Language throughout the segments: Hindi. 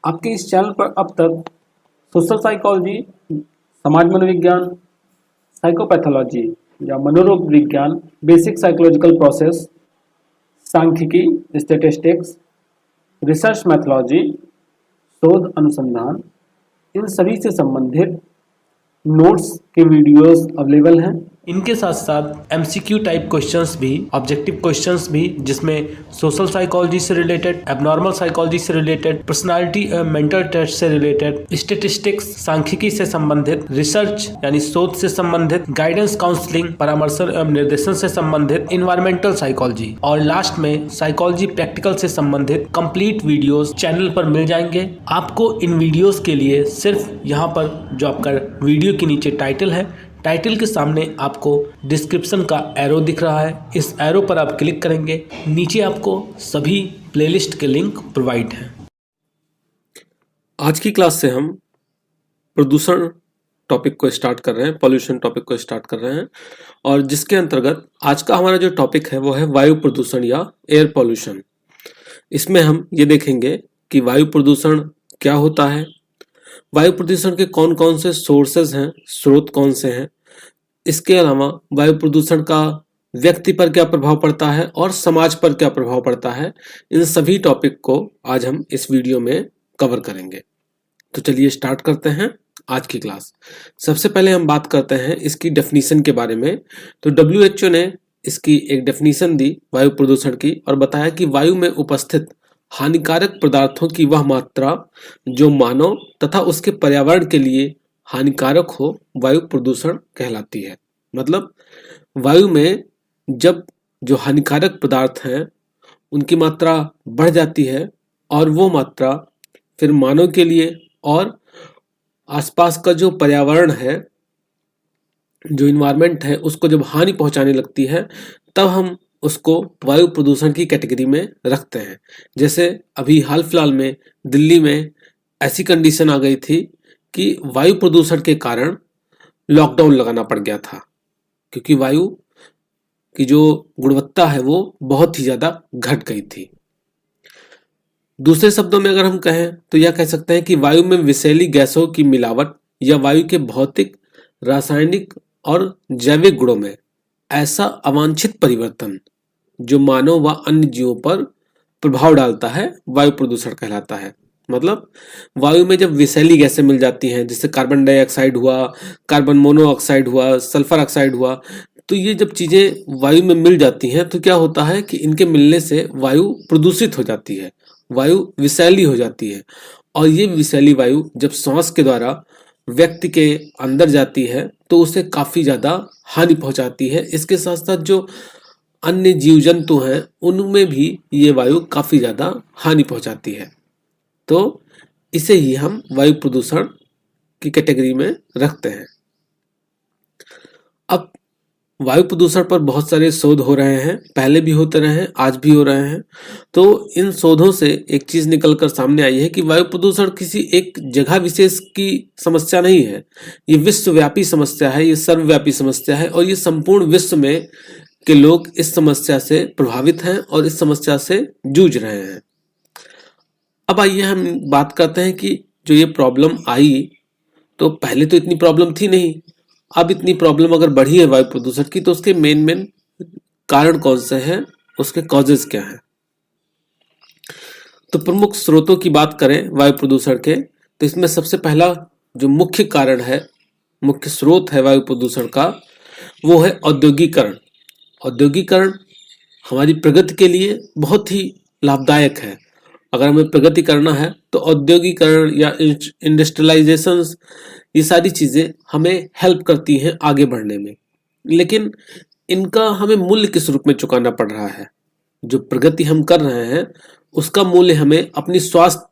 आपके इस चैनल पर अब तक सोशल साइकोलॉजी, समाज मनोविज्ञान, साइकोपैथोलॉजी या मनोरोग विज्ञान, बेसिक साइकोलॉजिकल प्रोसेस, सांख्यिकी, स्टैटिस्टिक्स, रिसर्च मैथोलॉजी, शोध अनुसंधान, इन सभी से संबंधित नोट्स के वीडियोस अवेलेबल हैं। इनके साथ साथ एमसीक्यू टाइप क्वेश्चंस भी, ऑब्जेक्टिव क्वेश्चंस भी, जिसमें सोशल साइकोलॉजी से रिलेटेड, एबनॉर्मल साइकोलॉजी से रिलेटेड, पर्सनालिटी मेंटल टेस्ट से रिलेटेड, स्टैटिस्टिक्स, सांख्यिकी से संबंधित, रिसर्च यानी शोध से संबंधित, गाइडेंस काउंसलिंग, परामर्श एवं निर्देशन से संबंधित, इन्वायरमेंटल साइकोलॉजी और लास्ट में साइकोलॉजी प्रैक्टिकल से संबंधित कंप्लीट वीडियोस चैनल पर मिल जाएंगे। आपको इन वीडियोस के लिए सिर्फ यहाँ पर जो आपका वीडियो के नीचे टाइटल है, टाइटल के सामने आपको डिस्क्रिप्शन का एरो दिख रहा है, इस एरो पर आप क्लिक करेंगे, नीचे आपको सभी प्लेलिस्ट के लिंक प्रोवाइड हैं। आज की क्लास से हम प्रदूषण टॉपिक को स्टार्ट कर रहे हैं, पॉल्यूशन टॉपिक को स्टार्ट कर रहे हैं, और जिसके अंतर्गत आज का हमारा जो टॉपिक है वो है वायु प्रदूषण या एयर पॉल्यूशन। इसमें हम ये देखेंगे कि वायु प्रदूषण क्या होता है, वायु प्रदूषण के कौन कौन से सोर्सेज हैं, स्रोत कौन से हैं, इसके अलावा वायु प्रदूषण का व्यक्ति पर क्या प्रभाव पड़ता है और समाज पर क्या प्रभाव पड़ता है। इन सभी टॉपिक को आज हम इस वीडियो में कवर करेंगे। तो चलिए स्टार्ट करते हैं आज की क्लास। सबसे पहले हम बात करते हैं इसकी डेफिनेशन के बारे में। तो WHO ने इसकी एक डेफिनेशन दी वायु प्रदूषण की और बताया कि वायु में उपस्थित हानिकारक पदार्थों की वह मात्रा जो मानव तथा उसके पर्यावरण के लिए हानिकारक हो, वायु प्रदूषण कहलाती है। मतलब वायु में जब जो हानिकारक पदार्थ हैं उनकी मात्रा बढ़ जाती है और वो मात्रा फिर मानव के लिए और आसपास का जो पर्यावरण है, जो इन्वायरमेंट है, उसको जब हानि पहुंचाने लगती है, तब हम उसको वायु प्रदूषण की कैटेगरी में रखते हैं। जैसे अभी हाल फिलहाल में दिल्ली में ऐसी कंडीशन आ गई थी कि वायु प्रदूषण के कारण लॉकडाउन लगाना पड़ गया था, क्योंकि वायु की जो गुणवत्ता है वो बहुत ही ज्यादा घट गई थी। दूसरे शब्दों में अगर हम कहें तो यह कह सकते हैं कि वायु में विषैली गैसों की मिलावट या वायु के भौतिक, रासायनिक और जैविक गुणों में ऐसा अवांछित परिवर्तन जो मानव व अन्य जीवों पर प्रभाव डालता है, वायु प्रदूषण कहलाता है। मतलब वायु में जब विषैली गैसें मिल जाती हैं, जैसे कार्बन डाइऑक्साइड हुआ, कार्बन मोनोऑक्साइड हुआ, सल्फर ऑक्साइड हुआ, तो ये जब चीजें वायु में मिल जाती हैं तो क्या होता है कि इनके मिलने से वायु प्रदूषित हो जाती है, वायु विषैली हो जाती है। और ये विषैली वायु जब सांस के द्वारा व्यक्ति के अंदर जाती है तो उसे काफी ज्यादा हानि पहुंचाती है। इसके साथ साथ जो अन्य जीव जंतु हैं उनमें भी ये वायु काफी ज्यादा हानि पहुंचाती है। तो इसे ही हम वायु प्रदूषण की कैटेगरी में रखते हैं। अब वायु प्रदूषण पर बहुत सारे शोध हो रहे हैं, पहले भी होते रहे हैं, आज भी हो रहे हैं। तो इन शोधों से एक चीज निकलकर सामने आई है कि वायु प्रदूषण किसी एक जगह विशेष की समस्या नहीं है, ये विश्वव्यापी समस्या है, ये सर्वव्यापी समस्या है और ये संपूर्ण विश्व में के लोग इस समस्या से प्रभावित हैं और इस समस्या से जूझ रहे हैं। अब आइए हम बात करते हैं कि जो ये प्रॉब्लम आई, तो पहले तो इतनी प्रॉब्लम थी नहीं, अब इतनी प्रॉब्लम अगर बढ़ी है वायु प्रदूषण की, तो उसके मेन कारण कौन से हैं, उसके कॉजेज क्या हैं। तो प्रमुख स्रोतों की बात करें वायु प्रदूषण के, तो इसमें सबसे पहला जो मुख्य कारण है, मुख्य स्रोत है वायु प्रदूषण का, वो है औद्योगिकरण। औद्योगिकरण हमारी प्रगति के लिए बहुत ही लाभदायक है। अगर हमें प्रगति करना है तो औद्योगिकरण या इंडस्ट्रियलाइजेशन, ये सारी चीजें हमें हेल्प करती हैं आगे बढ़ने में। लेकिन इनका हमें मूल्य किस रूप में चुकाना पड़ रहा है? जो प्रगति हम कर रहे हैं उसका मूल्य हमें अपनी स्वास्थ्य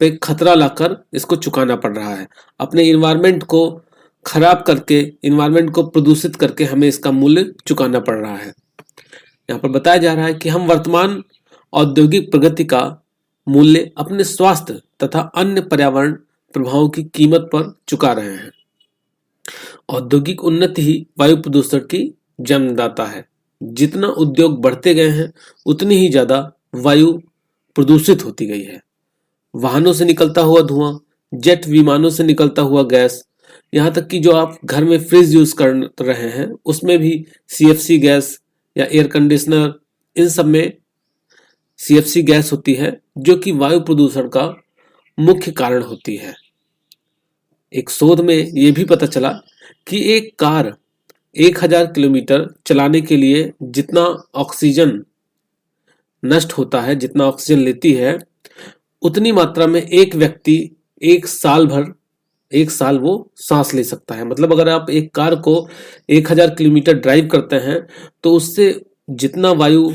पे खतरा लाकर इसको चुकाना पड़ रहा है। अपने इन्वायरमेंट को खराब करके, इन्वायरमेंट को प्रदूषित करके हमें इसका मूल्य चुकाना पड़ रहा है। यहाँ पर बताया जा रहा है कि हम वर्तमान औद्योगिक प्रगति का मूल्य अपने स्वास्थ्य तथा अन्य पर्यावरण प्रभावों की कीमत पर चुका रहे हैं। औद्योगिक उन्नति ही वायु प्रदूषण की जन्मदाता है। जितना उद्योग बढ़ते गए हैं उतनी ही ज्यादा वायु प्रदूषित होती गई है। वाहनों से निकलता हुआ धुआं, जेट विमानों से निकलता हुआ गैस, यहाँ तक कि जो आप घर में फ्रिज यूज कर रहे हैं उसमें भी सीएफसी गैस या एयर कंडीशनर, इन सब में सीएफसी गैस होती है जो कि वायु प्रदूषण का मुख्य कारण होती है। एक शोध में यह भी पता चला कि एक कार 1000 किलोमीटर चलाने के लिए जितना ऑक्सीजन नष्ट होता है, जितना ऑक्सीजन लेती है, उतनी मात्रा में एक व्यक्ति एक साल वो सांस ले सकता है। मतलब अगर आप एक कार को 1000 किलोमीटर ड्राइव करते हैं तो उससे जितना वायु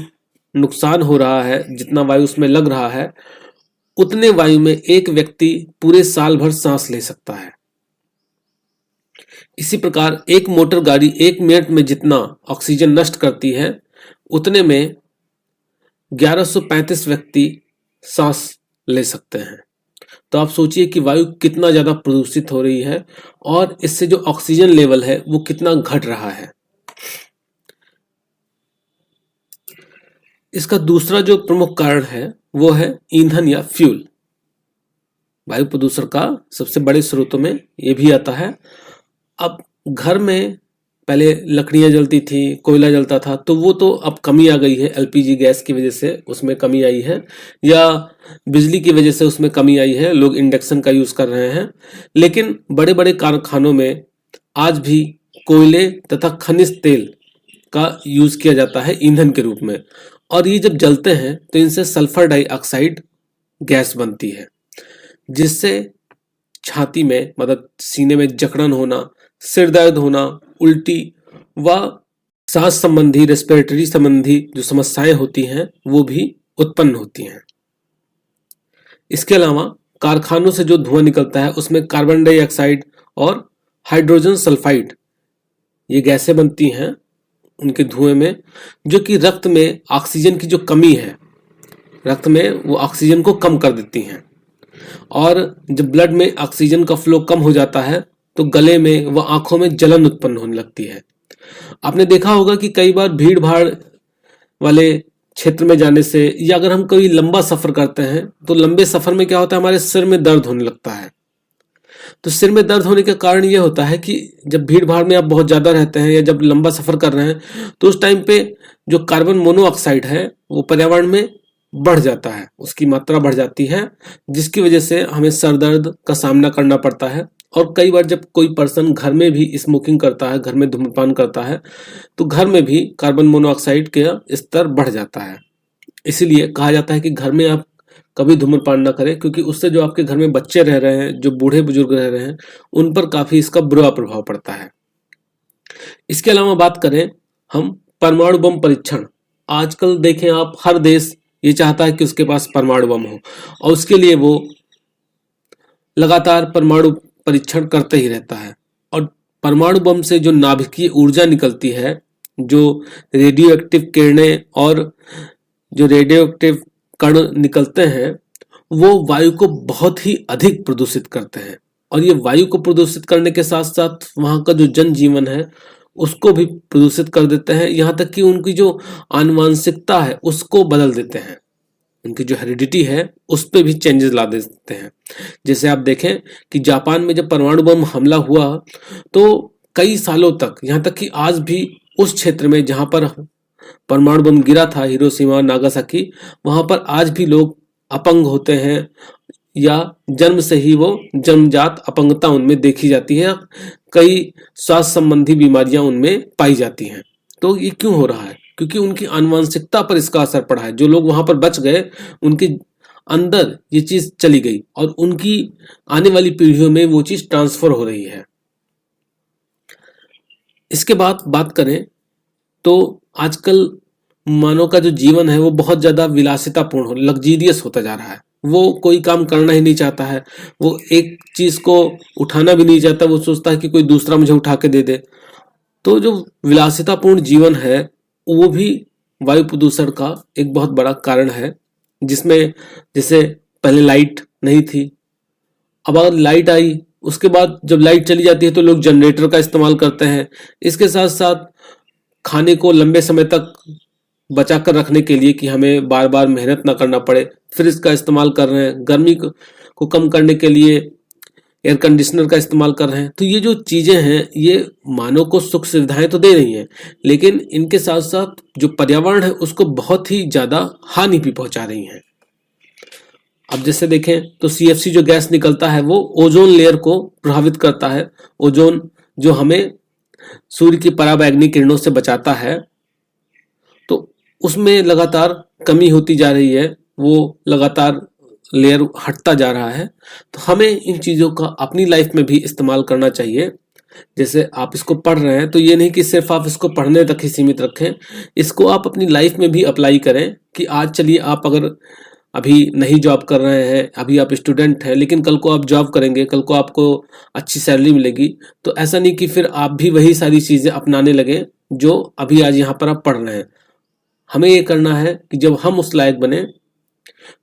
नुकसान हो रहा है, जितना वायु उसमें लग रहा है, उतने वायु में एक व्यक्ति पूरे साल भर सांस ले सकता है। इसी प्रकार एक मोटर गाड़ी 1 मिनट में जितना ऑक्सीजन नष्ट करती है, उतने में 1135 व्यक्ति सांस ले सकते हैं। तो आप सोचिए कि वायु कितना ज्यादा प्रदूषित हो रही है और इससे जो ऑक्सीजन लेवल है वो कितना घट रहा है। इसका दूसरा जो प्रमुख कारण है वो है ईंधन या फ्यूल। वायु प्रदूषण का सबसे बड़े स्रोतों में ये भी आता है। अब घर में पहले लकड़ियां जलती थी, कोयला जलता था, तो वो तो अब कमी आ गई है, एलपीजी गैस की वजह से उसमें कमी आई है, या बिजली की वजह से उसमें कमी आई है, लोग इंडक्शन का यूज कर रहे हैं। लेकिन बड़े बड़े कारखानों में आज भी कोयले तथा खनिज तेल का यूज किया जाता है ईंधन के रूप में, और ये जब जलते हैं तो इनसे सल्फर डाइऑक्साइड गैस बनती है, जिससे छाती में, मतलब सीने में जकड़न होना, सिर दर्द होना, उल्टी व सांस संबंधी, रेस्पिरेटरी संबंधी जो समस्याएं होती हैं वो भी उत्पन्न होती हैं। इसके अलावा कारखानों से जो धुआं निकलता है उसमें कार्बन डाइऑक्साइड और हाइड्रोजन सल्फाइड ये गैसें बनती हैं उनके धुएं में, जो कि रक्त में ऑक्सीजन की जो कमी है, रक्त में वो ऑक्सीजन को कम कर देती हैं। और जब ब्लड में ऑक्सीजन का फ्लो कम हो जाता है तो गले में व आंखों में जलन उत्पन्न होने लगती है। आपने देखा होगा कि कई बार भीड़ भाड़ वाले क्षेत्र में जाने से, या अगर हम कोई लंबा सफर करते हैं तो लंबे सफर में क्या होता है, हमारे सिर में दर्द होने लगता है। तो सिर में दर्द होने का कारण यह होता है कि जब भीड़ भाड़ में आप बहुत ज्यादा रहते हैं या जब लंबा सफर कर रहे हैं तो उस टाइम पे जो कार्बन मोनोऑक्साइड है वो पर्यावरण में बढ़ जाता है, उसकी मात्रा बढ़ जाती है, जिसकी वजह से हमें सर दर्द का सामना करना पड़ता है। और कई बार जब कोई पर्सन घर में भी स्मोकिंग करता है, घर में धूम्रपान करता है, तो घर में भी कार्बन मोनोऑक्साइड का स्तर बढ़ जाता है। इसीलिए कहा जाता है कि घर में आप कभी धूम्रपान ना करें, क्योंकि उससे जो आपके घर में बच्चे रह रहे हैं, जो बूढ़े बुजुर्ग रह रहे हैं, उन पर काफी इसका बुरा प्रभाव पड़ता है। इसके अलावा बात करें हम परमाणु बम परीक्षण, आजकल देखें आप, हर देश ये चाहता है कि उसके पास परमाणु बम हो और उसके लिए वो लगातार परमाणु परीक्षण करते ही रहता है। और परमाणु बम से जो नाभिकीय ऊर्जा निकलती है, जो रेडियो एक्टिव किरणें और जो रेडियो एक्टिव कण निकलते हैं, वो वायु को बहुत ही अधिक प्रदूषित करते हैं। और ये वायु को प्रदूषित करने के साथ साथ वहाँ का जो जनजीवन है उसको भी प्रदूषित कर देते हैं, यहाँ तक कि उनकी जो आनुवांशिकता है उसको बदल देते हैं, उनकी जो हेरिडिटी है उस पर भी चेंजेस ला देते हैं। जैसे आप देखें कि जापान में जब परमाणु बम हमला हुआ तो कई सालों तक, यहाँ तक कि आज भी उस क्षेत्र में जहाँ पर परमाणु बम गिरा था, हिरोशिमा नागासाकी, वहां पर आज भी लोग अपंग होते हैं, या जन्म से ही वो जन्मजात अपंगता उनमें देखी जाती है, कई स्वास्थ्य संबंधी बीमारियां उनमें पाई जाती हैं। तो ये क्यों हो रहा है? क्योंकि उनकी आनुवंशिकता पर इसका असर पड़ा है। जो लोग वहां पर बच गए उनके अंदर ये चीज चली गई और उनकी आने वाली पीढ़ियों में वो चीज ट्रांसफर हो रही है। इसके बाद बात करें तो आजकल मानव का जो जीवन है वो बहुत ज्यादा विलासितापूर्ण, लग्जीरियस होता जा रहा है। वो कोई काम करना ही नहीं चाहता है, वो एक चीज को उठाना भी नहीं चाहता, वो सोचता है कि कोई दूसरा मुझे उठा के दे दे। तो जो विलासितापूर्ण जीवन है वो भी वायु प्रदूषण का एक बहुत बड़ा कारण है, जिसमें जैसे पहले लाइट नहीं थी, अब अगर लाइट आई उसके बाद जब लाइट चली जाती है तो लोग जनरेटर का इस्तेमाल करते हैं। इसके साथ साथ खाने को लंबे समय तक बचा कर रखने के लिए कि हमें बार बार मेहनत ना करना पड़े, फ्रिज का इस्तेमाल कर रहे हैं, गर्मी को कम करने के लिए एयर कंडीशनर का इस्तेमाल कर रहे हैं। तो ये जो चीज़ें हैं ये मानव को सुख सुविधाएं तो दे रही हैं, लेकिन इनके साथ साथ जो पर्यावरण है उसको बहुत ही ज़्यादा हानि भी पहुंचा रही हैं। अब जैसे देखें तो CFC जो गैस निकलता है वो ओजोन लेयर को प्रभावित करता है। ओजोन जो हमें सूर्य की पराबैंगनी किरणों से बचाता है, तो उसमें लगातार कमी होती जा रही है, वो लगातार लेयर हटता जा रहा है। तो हमें इन चीज़ों का अपनी लाइफ में भी इस्तेमाल करना चाहिए। जैसे आप इसको पढ़ रहे हैं तो ये नहीं कि सिर्फ आप इसको पढ़ने तक ही सीमित रखें, इसको आप अपनी लाइफ में भी अप्लाई करें कि आज चलिए आप अगर अभी नहीं जॉब कर रहे हैं, अभी आप स्टूडेंट हैं, लेकिन कल को आप जॉब करेंगे, कल को आपको अच्छी सैलरी मिलेगी, तो ऐसा नहीं कि फिर आप भी वही सारी चीज़ें अपनाने लगें जो अभी आज यहाँ पर आप पढ़ रहे हैं। हमें ये करना है कि जब हम उस लायक बने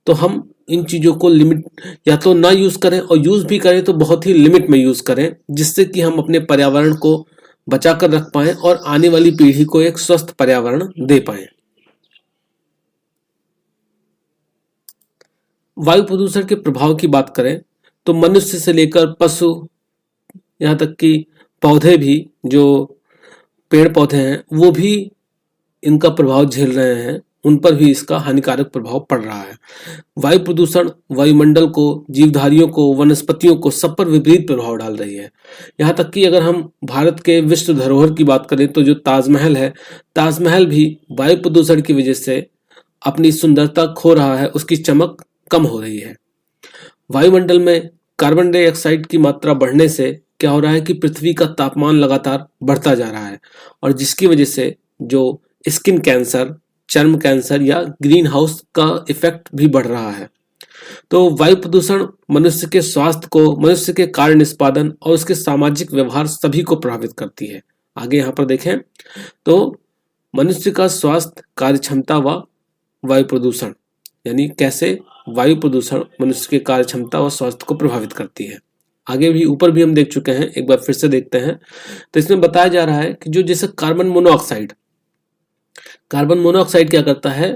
तो हम इन चीज़ों को लिमिट या तो ना यूज़ करें, और यूज़ भी करें तो बहुत ही लिमिट में यूज़ करें, जिससे कि हम अपने पर्यावरण को बचा कर रख पाएं और आने वाली पीढ़ी को एक स्वस्थ पर्यावरण दे पाएं। वायु प्रदूषण के प्रभाव की बात करें तो मनुष्य से लेकर पशु, यहाँ तक कि पौधे भी, जो पेड़ पौधे हैं वो भी इनका प्रभाव झेल रहे हैं, उन पर भी इसका हानिकारक प्रभाव पड़ रहा है। वायु प्रदूषण वायुमंडल को, जीवधारियों को, वनस्पतियों को, सब पर विपरीत प्रभाव डाल रही है। यहाँ तक कि अगर हम भारत के विश्व धरोहर की बात करें तो जो ताजमहल है, ताजमहल भी वायु प्रदूषण की वजह से अपनी सुंदरता खो रहा है, उसकी चमक कम हो रही है। वायुमंडल में कार्बन डाइऑक्साइड की मात्रा बढ़ने से क्या हो रहा है कि पृथ्वी का तापमान लगातार बढ़ता जा रहा है, और जिसकी वजह से जो स्किन कैंसर, चर्म कैंसर या ग्रीन हाउस का इफेक्ट भी बढ़ रहा है। तो वायु प्रदूषण मनुष्य के स्वास्थ्य को, मनुष्य के कार्य निष्पादन और उसके सामाजिक व्यवहार सभी को प्रभावित करती है। आगे यहाँ पर देखें तो मनुष्य का स्वास्थ्य, कार्य क्षमता व वायु प्रदूषण, यानी कैसे वायु प्रदूषण मनुष्य के कार्य क्षमता और स्वास्थ्य को प्रभावित करती है। आगे भी, ऊपर भी हम देख चुके हैं, एक बार फिर से देखते हैं। तो इसमें बताया जा रहा है कि जो जैसे कार्बन मोनोऑक्साइड क्या करता है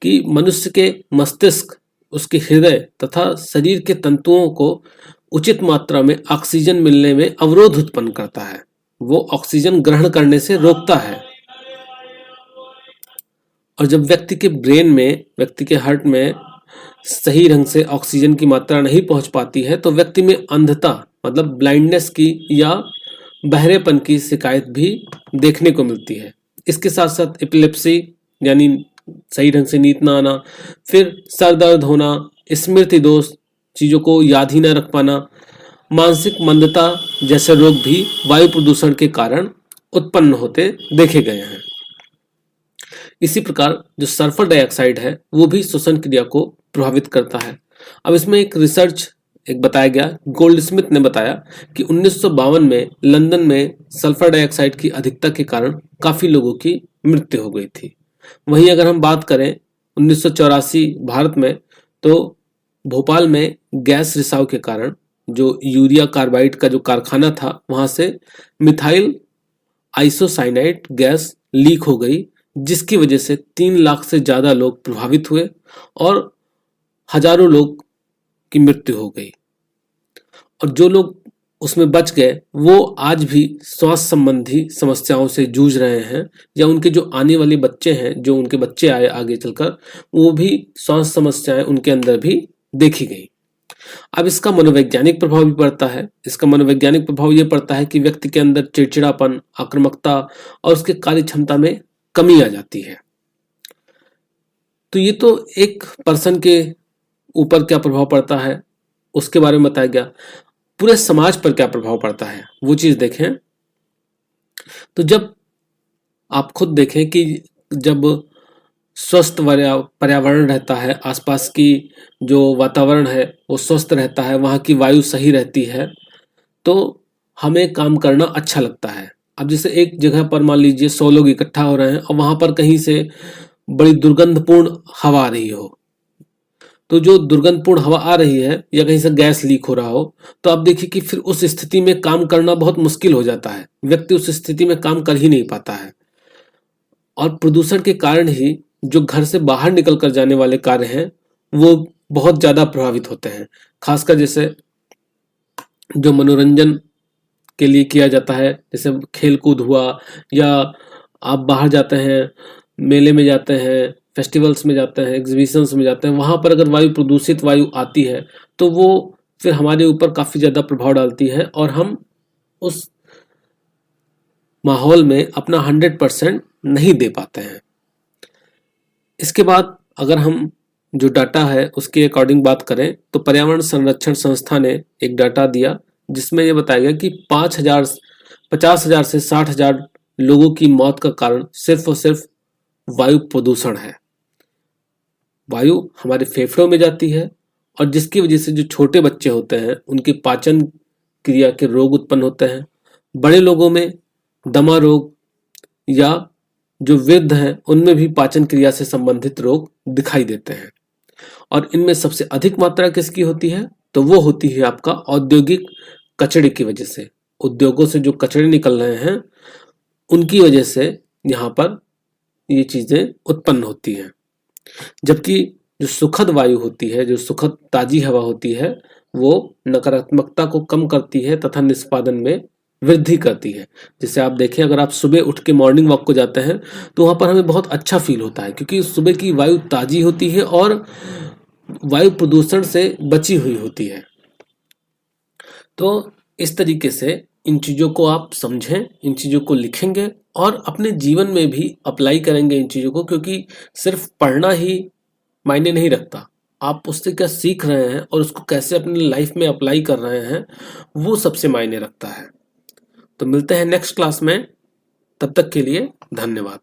कि मनुष्य के मस्तिष्क, उसके हृदय तथा शरीर के तंतुओं को उचित मात्रा में ऑक्सीजन मिलने में अवरोध उत्पन्न करता है, वो ऑक्सीजन ग्रहण करने से रोकता है। और जब व्यक्ति के ब्रेन में, व्यक्ति के हार्ट में सही ढंग से ऑक्सीजन की मात्रा नहीं पहुंच पाती है तो व्यक्ति में अंधता, मतलब ब्लाइंडनेस की या बहरेपन की शिकायत भी देखने को मिलती है। इसके साथ साथ एपिलेप्सी, यानी सही ढंग से नींद ना आना, फिर सर दर्द होना, स्मृति दोष, चीज़ों को याद ही ना रख पाना, मानसिक मंदता जैसे रोग भी वायु प्रदूषण के कारण उत्पन्न होते देखे गए हैं। इसी प्रकार जो सल्फर डाइऑक्साइड है वो भी श्वसन क्रिया को प्रभावित करता है। अब इसमें एक रिसर्च बताया गया, गोल्ड स्मिथ ने बताया कि 1952 में लंदन में सल्फर डाइऑक्साइड की अधिकता के कारण काफी लोगों की मृत्यु हो गई थी। वहीं अगर हम बात करें 1984 भारत में, तो भोपाल में गैस रिसाव के कारण जो यूरिया कार्बाइड का जो कारखाना था वहां से मिथाइल आइसोसाइनाइड गैस लीक हो गई, जिसकी वजह से 3 लाख से ज्यादा लोग प्रभावित हुए और हजारों लोग की मृत्यु हो गई। और जो लोग उसमें बच गए वो आज भी स्वास्थ्य संबंधी समस्याओं से जूझ रहे हैं, या उनके जो आने वाले बच्चे हैं, जो उनके बच्चे आए आगे चलकर, वो भी स्वास्थ्य समस्याएं उनके अंदर भी देखी गई। अब इसका मनोवैज्ञानिक प्रभाव भी पड़ता है। इसका मनोवैज्ञानिक प्रभाव ये पड़ता है कि व्यक्ति के अंदर चिड़चिड़ापन, आक्रामकता और उसके कार्य क्षमता में कमी आ जाती है। तो ये तो एक पर्सन के ऊपर क्या प्रभाव पड़ता है उसके बारे में बताया गया। पूरे समाज पर क्या प्रभाव पड़ता है वो चीज देखें तो जब आप खुद देखें कि जब स्वस्थ पर्यावरण रहता है, आसपास की जो वातावरण है वो स्वस्थ रहता है, वहाँ की वायु सही रहती है, तो हमें काम करना अच्छा लगता है। अब जैसे एक जगह पर मान लीजिए 100 लोग इकट्ठा हो रहे हैं और वहां पर कहीं से बड़ी दुर्गंधपूर्ण हवा आ रही हो, तो जो दुर्गंधपूर्ण हवा आ रही है या कहीं से गैस लीक हो रहा हो, तो आप देखिए कि फिर उस स्थिति में काम करना बहुत मुश्किल हो जाता है। व्यक्ति उस स्थिति में काम कर ही नहीं पाता है। और प्रदूषण के कारण ही जो घर से बाहर निकल कर जाने वाले कार्य हैं वो बहुत ज़्यादा प्रभावित होते हैं। खासकर जैसे जो मनोरंजन के लिए किया जाता है, जैसे खेल कूद हुआ, या आप बाहर जाते हैं, मेले में जाते हैं, फेस्टिवल्स में जाते हैं, एग्जीबिशंस में जाते हैं, वहाँ पर अगर वायु प्रदूषित वायु आती है तो वो फिर हमारे ऊपर काफ़ी ज़्यादा प्रभाव डालती है और हम उस माहौल में अपना 100% नहीं दे पाते हैं। इसके बाद अगर हम जो डाटा है उसके अकॉर्डिंग बात करें तो पर्यावरण संरक्षण संस्था ने एक डाटा दिया जिसमें ये बताया गया कि 50,000 से 60,000 लोगों की मौत का कारण सिर्फ और सिर्फ वायु प्रदूषण है। वायु हमारे फेफड़ों में जाती है और जिसकी वजह से जो छोटे बच्चे होते हैं उनकी पाचन क्रिया के रोग उत्पन्न होते हैं। बड़े लोगों में दमा रोग या जो वृद्ध हैं उनमें भी पाचन क्रिया से संबंधित रोग दिखाई देते हैं। और इनमें सबसे अधिक मात्रा किसकी होती है? तो वो होती है आपका औद्योगिक कचरे की वजह से। उद्योगों से जो कचरे निकल रहे हैं उनकी वजह से यहाँ पर ये चीजें उत्पन्न होती हैं। जबकि जो सुखद वायु होती है, जो सुखद ताजी हवा होती है, वो नकारात्मकता को कम करती है तथा निष्पादन में वृद्धि करती है। जैसे आप देखें, अगर आप सुबह उठ के मॉर्निंग वॉक को जाते हैं तो वहाँ पर हमें बहुत अच्छा फील होता है क्योंकि सुबह की वायु ताजी होती है और वायु प्रदूषण से बची हुई होती है। तो इस तरीके से इन चीज़ों को आप समझें, इन चीज़ों को लिखेंगे और अपने जीवन में भी अप्लाई करेंगे इन चीज़ों को, क्योंकि सिर्फ पढ़ना ही मायने नहीं रखता। आप उससे क्या सीख रहे हैं और उसको कैसे अपनी लाइफ में अप्लाई कर रहे हैं वो सबसे मायने रखता है। तो मिलते हैं नेक्स्ट क्लास में, तब तक के लिए धन्यवाद।